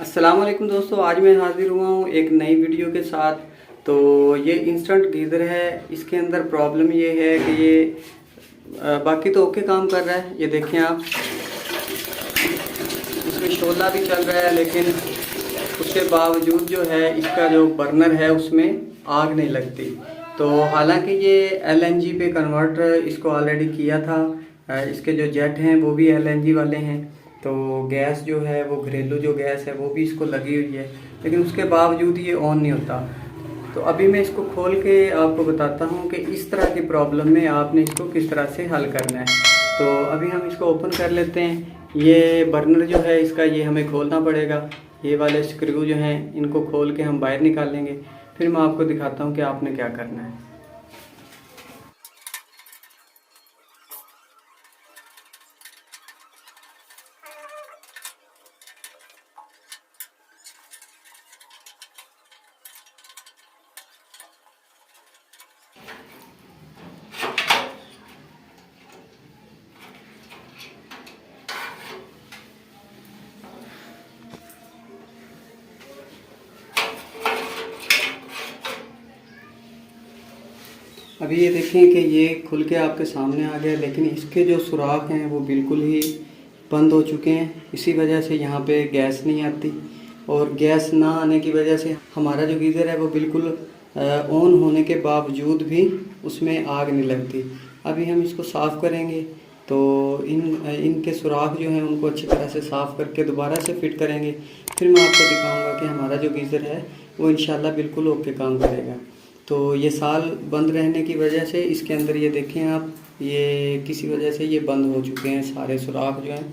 अस्सलाम वालेकुम दोस्तों, आज मैं हाज़िर हुआ हूँ एक नई वीडियो के साथ। तो ये इंस्टेंट गीज़र है। इसके अंदर प्रॉब्लम ये है कि ये बाकी तो ओके काम कर रहा है। ये देखें आप, इसमें शोला भी चल रहा है, लेकिन उसके बावजूद जो है इसका जो बर्नर है उसमें आग नहीं लगती। तो हालांकि ये एलएनजी पे कन्वर्टर इसको ऑलरेडी किया था। इसके जो जेट हैं वो भी एलएनजी वाले हैं। तो गैस जो है वो घरेलू जो गैस है वो भी इसको लगी हुई है, लेकिन उसके बावजूद ये ऑन नहीं होता। तो अभी मैं इसको खोल के आपको बताता हूँ कि इस तरह की प्रॉब्लम में आपने इसको किस तरह से हल करना है। तो अभी हम इसको ओपन कर लेते हैं। ये बर्नर जो है इसका ये हमें खोलना पड़ेगा। ये वाले स्क्रू जो हैं इनको खोल के हम बाहर निकालेंगे, फिर मैं आपको दिखाता हूँ कि आपने क्या करना है। अभी ये देखें कि ये खुल के आपके सामने आ गया, लेकिन इसके जो सुराख हैं वो बिल्कुल ही बंद हो चुके हैं। इसी वजह से यहाँ पे गैस नहीं आती, और गैस ना आने की वजह से हमारा जो गीज़र है वो बिल्कुल ऑन होने के बावजूद भी उसमें आग नहीं लगती। अभी हम इसको साफ़ करेंगे, तो इनके सुराख जो हैं उनको अच्छी तरह से साफ़ करके दोबारा से फिट करेंगे। फिर मैं आपको दिखाऊँगा कि हमारा जो गीज़र है वो इंशाल्लाह बिल्कुल ओके काम करेगा। तो ये साल बंद रहने की वजह से इसके अंदर ये देखें आप, ये किसी वजह से ये बंद हो चुके हैं सारे सुराख जो हैं।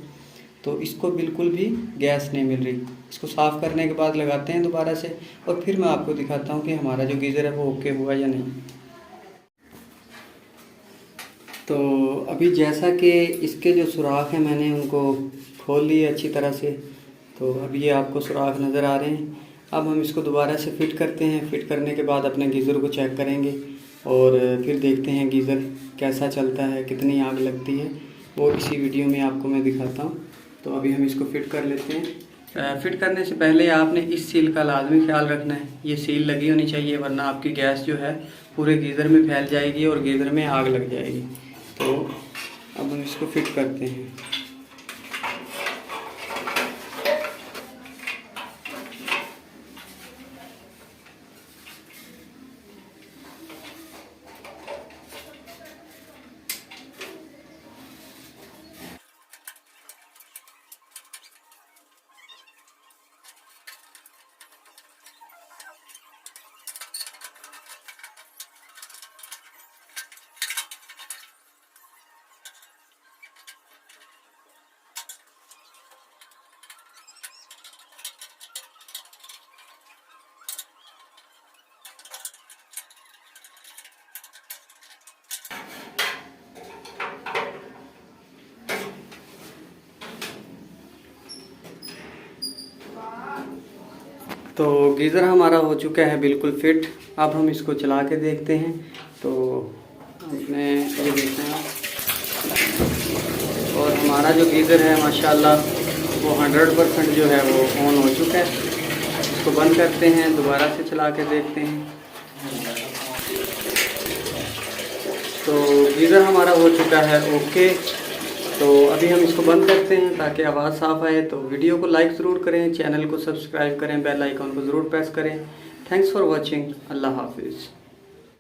तो इसको बिल्कुल भी गैस नहीं मिल रही। इसको साफ़ करने के बाद लगाते हैं दोबारा से, और फिर मैं आपको दिखाता हूँ कि हमारा जो गीज़र है वो ओके हुआ या नहीं। तो अभी जैसा कि इसके जो सुराख हैं मैंने उनको खोल लिए अच्छी तरह से, तो अभी ये आपको सुराख नज़र आ रहे हैं। अब हम इसको दोबारा से फ़िट करते हैं। फ़िट करने के बाद अपने गीज़र को चेक करेंगे और फिर देखते हैं गीज़र कैसा चलता है, कितनी आग लगती है, वो इसी वीडियो में आपको मैं दिखाता हूँ। तो अभी हम इसको फ़िट कर लेते हैं। फ़िट करने से पहले आपने इस सील का लाजमी ख्याल रखना है। ये सील लगी होनी चाहिए, वरना आपकी गैस जो है पूरे गीज़र में फैल जाएगी और गीज़र में आग लग जाएगी। तो अब हम इसको फिट करते हैं। तो गीज़र हमारा हो चुका है बिल्कुल फिट। अब हम इसको चला के देखते हैं। तो हमने ये देखना है, और हमारा जो गीज़र है माशाल्लाह वो 100% जो है वो ऑन हो चुका है। इसको बंद करते हैं, दोबारा से चला के देखते हैं। तो गीज़र हमारा हो चुका है ओके। तो अभी हम इसको बंद करते हैं ताकि आवाज़ साफ़ आए। तो वीडियो को लाइक ज़रूर करें, चैनल को सब्सक्राइब करें, बेल आइकन को ज़रूर प्रेस करें। Thanks for watching. अल्लाह हाफिज़।